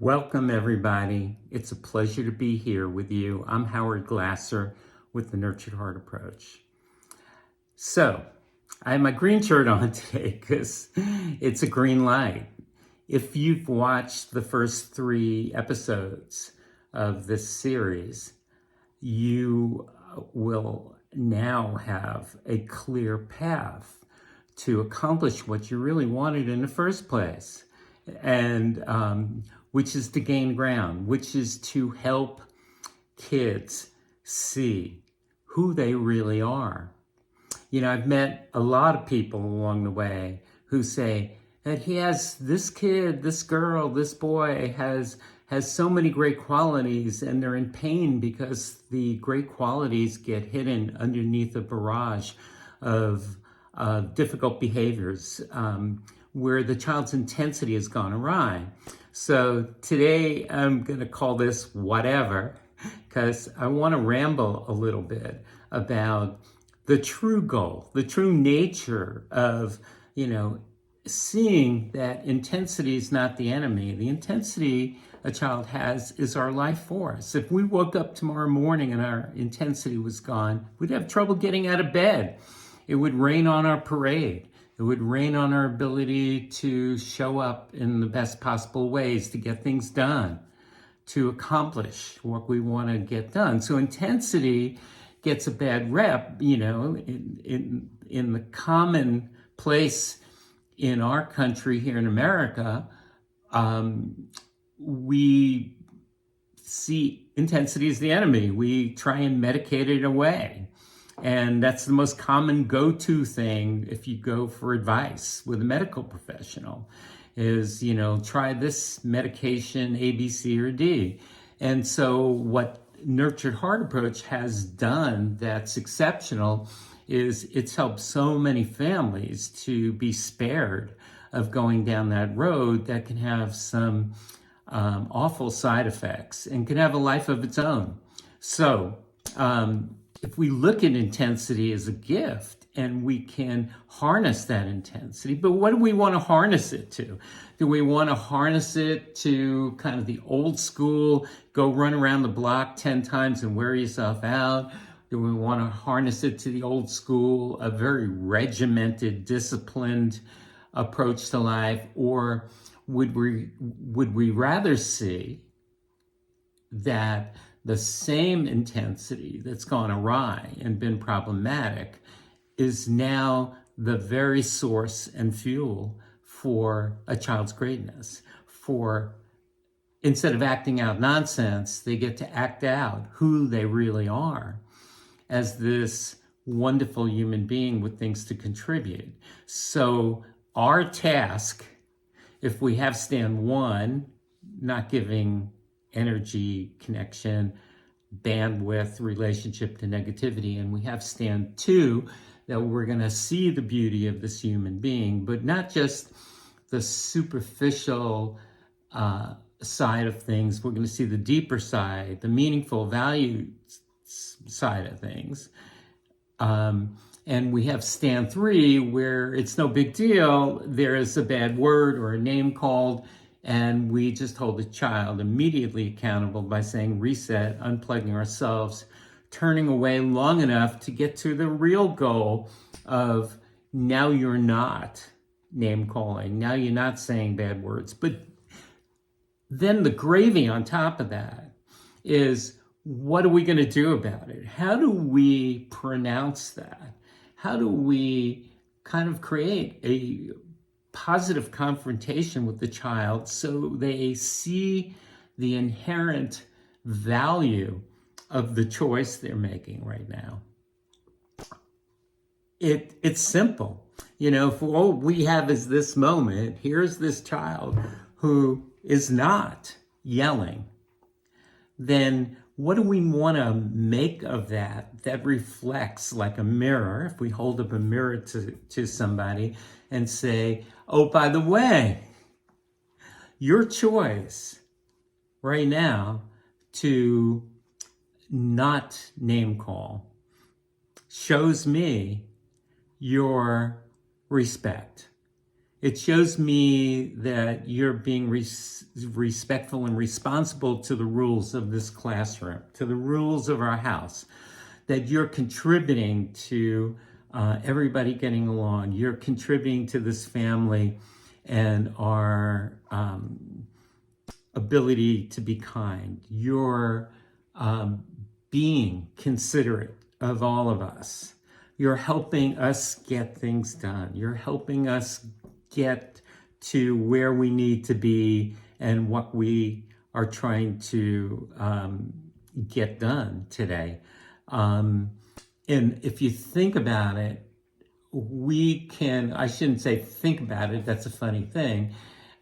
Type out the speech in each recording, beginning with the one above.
Welcome, everybody. It's a pleasure to be here with you. I'm Howard Glasser with the Nurtured Heart Approach. So, I have my green shirt on today because it's a green light. If you've watched the first 3 episodes of this series, you will now have a clear path to accomplish what you really wanted in the first place. And which is to gain ground, which is to help kids see who they really are. You know, I've met a lot of people along the way who say that this kid, this girl, this boy has so many great qualities, and they're in pain because the great qualities get hidden underneath a barrage of difficult behaviors where the child's intensity has gone awry. So today I'm going to call this whatever, because I want to ramble a little bit about the true goal, the true nature of, seeing that intensity is not the enemy. The intensity a child has is our life force. If we woke up tomorrow morning and our intensity was gone, we'd have trouble getting out of bed. It would rain on our parade. It would rain on our ability to show up in the best possible ways to get things done, to accomplish what we want to get done. So intensity gets a bad rep, in the common place in our country here in America. We see intensity as the enemy. We try and medicate it away. And that's the most common go-to thing if you go for advice with a medical professional is, try this medication, A, B, C, or D. And so what Nurtured Heart Approach has done that's exceptional is it's helped so many families to be spared of going down that road that can have some awful side effects and can have a life of its own. So, if we look at intensity as a gift and we can harness that intensity, but what do we want to harness it to? Do we want to harness it to kind of the old school, go run around the block 10 times and wear yourself out? Do we want to harness it to the old school, a very regimented, disciplined approach to life? Or would we rather see that the same intensity that's gone awry and been problematic is now the very source and fuel for a child's greatness? For instead of acting out nonsense, they get to act out who they really are as this wonderful human being with things to contribute. So our task, if we have stand 1, not giving energy, connection, bandwidth, relationship to negativity, and we have stand 2, that we're going to see the beauty of this human being, but not just the superficial side of things. We're going to see the deeper side, the meaningful value side of things. And we have stand 3, where it's no big deal. There is a bad word or a name called, and we just hold the child immediately accountable by saying reset, unplugging ourselves, turning away long enough to get to the real goal of now you're not name calling, now you're not saying bad words. But then the gravy on top of that is, what are we going to do about it? How do we pronounce that? How do we kind of create a positive confrontation with the child so they see the inherent value of the choice they're making right now? It's simple. If all we have is this moment, here's this child who is not yelling, then what do we want to make of that reflects like a mirror? If we hold up a mirror to somebody and say, oh, by the way, your choice right now to not name call shows me your respect. It shows me that you're being respectful and responsible to the rules of this classroom, to the rules of our house, that you're contributing to everybody getting along. You're contributing to this family and our ability to be kind. You're being considerate of all of us. You're helping us get things done. You're helping us get to where we need to be and what we are trying to get done today. And if you think about it, I shouldn't say think about it, that's a funny thing,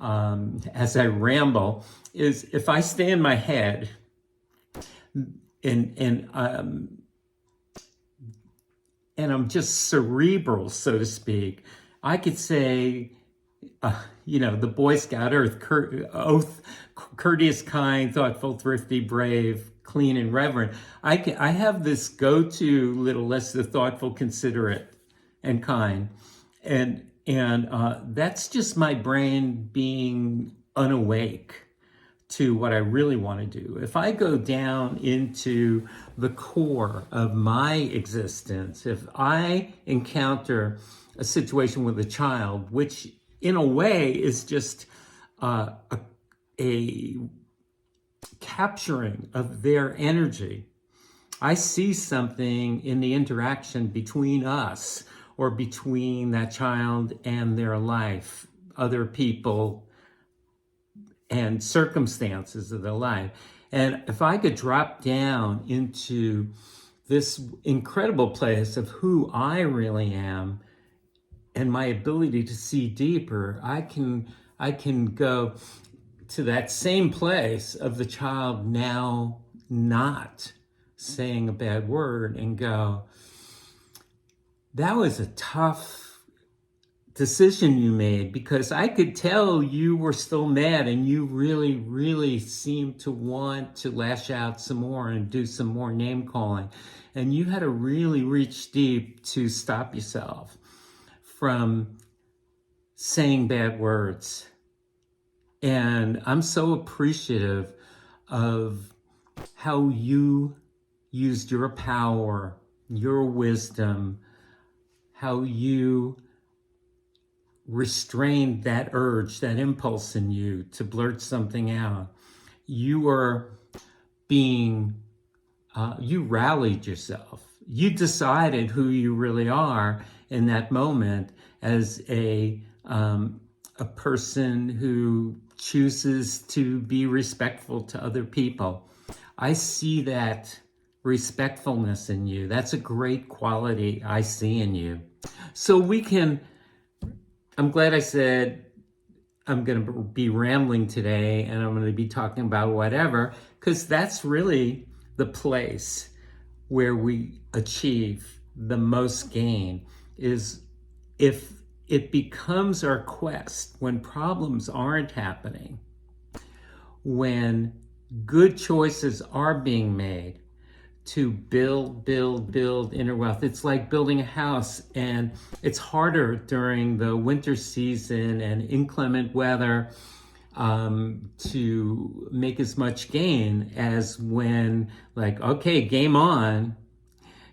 as I ramble, is if I stay in my head and I'm just cerebral, so to speak, I could say, the Boy Scout oath, courteous, kind, thoughtful, thrifty, brave, clean, and reverent. I have this go-to little list of thoughtful, considerate, and kind, and that's just my brain being unawake to what I really want to do. If I go down into the core of my existence, if I encounter a situation with a child, which in a way is just a capturing of their energy, I see something in the interaction between us or between that child and their life, other people, and circumstances of their life. And if I could drop down into this incredible place of who I really am and my ability to see deeper, I can go to that same place of the child now not saying a bad word and go, that was a tough decision you made, because I could tell you were still mad and you really, really seemed to want to lash out some more and do some more name calling. And you had to really reach deep to stop yourself from saying bad words. And I'm so appreciative of how you used your power, your wisdom, how you restrained that urge, that impulse in you to blurt something out. You were you rallied yourself. You decided who you really are in that moment as a person who chooses to be respectful to other people. I see that respectfulness in you. That's a great quality I see in you. So I'm glad I said I'm going to be rambling today and I'm going to be talking about whatever, because that's really the place where we achieve the most gain, is if it becomes our quest when problems aren't happening, when good choices are being made to build inner wealth. It's like building a house, and it's harder during the winter season and inclement weather to make as much gain as when, like, okay, game on,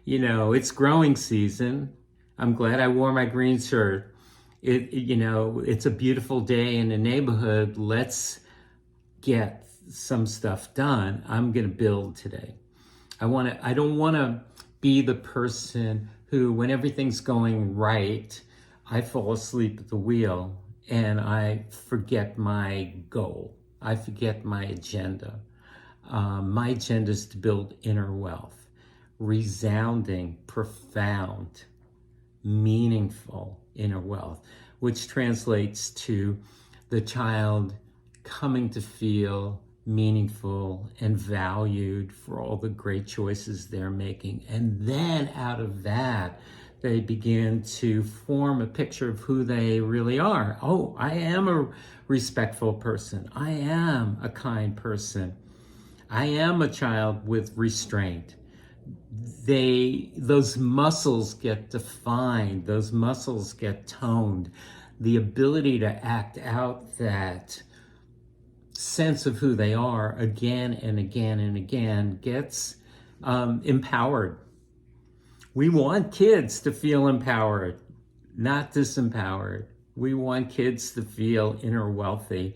it's growing season. I'm glad I wore my green shirt. It's a beautiful day in the neighborhood. Let's get some stuff done. I'm going to build today. I don't want to be the person who, when everything's going right, I fall asleep at the wheel and I forget my goal. I forget my agenda. My agenda is to build inner wealth, resounding, profound, meaningful inner wealth, which translates to the child coming to feel meaningful and valued for all the great choices they're making. And then out of that, they begin to form a picture of who they really are. Oh, I am a respectful person. I am a kind person. I am a child with restraint. Those muscles get defined. Those muscles get toned. the ability to act out that sense of who they are again and again and again gets empowered. We want kids to feel empowered, not disempowered. We want kids to feel inner wealthy.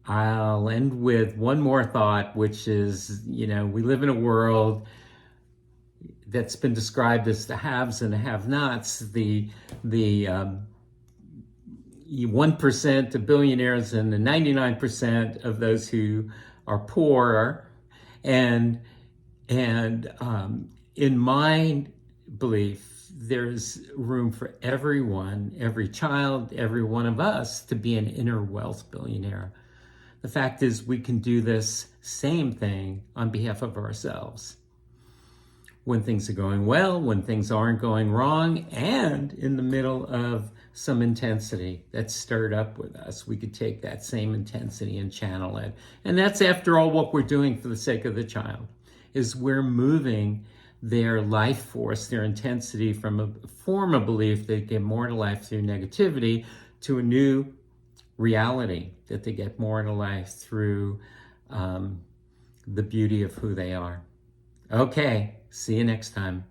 I'll end with one more thought, which is, we live in a world that's been described as the haves and the have-nots, the 1% of billionaires and the 99% of those who are poor. And in my belief, there's room for everyone, every child, every one of us to be an inner wealth billionaire. The fact is, we can do this same thing on behalf of ourselves. When things are going well, when things aren't going wrong, and in the middle of some intensity that's stirred up with us, we could take that same intensity and channel it. And that's, after all, what we're doing for the sake of the child, is we're moving their life force, their intensity, from a form of belief they get more to life through negativity to a new reality that they get more to life through the beauty of who they are. Okay, see you next time.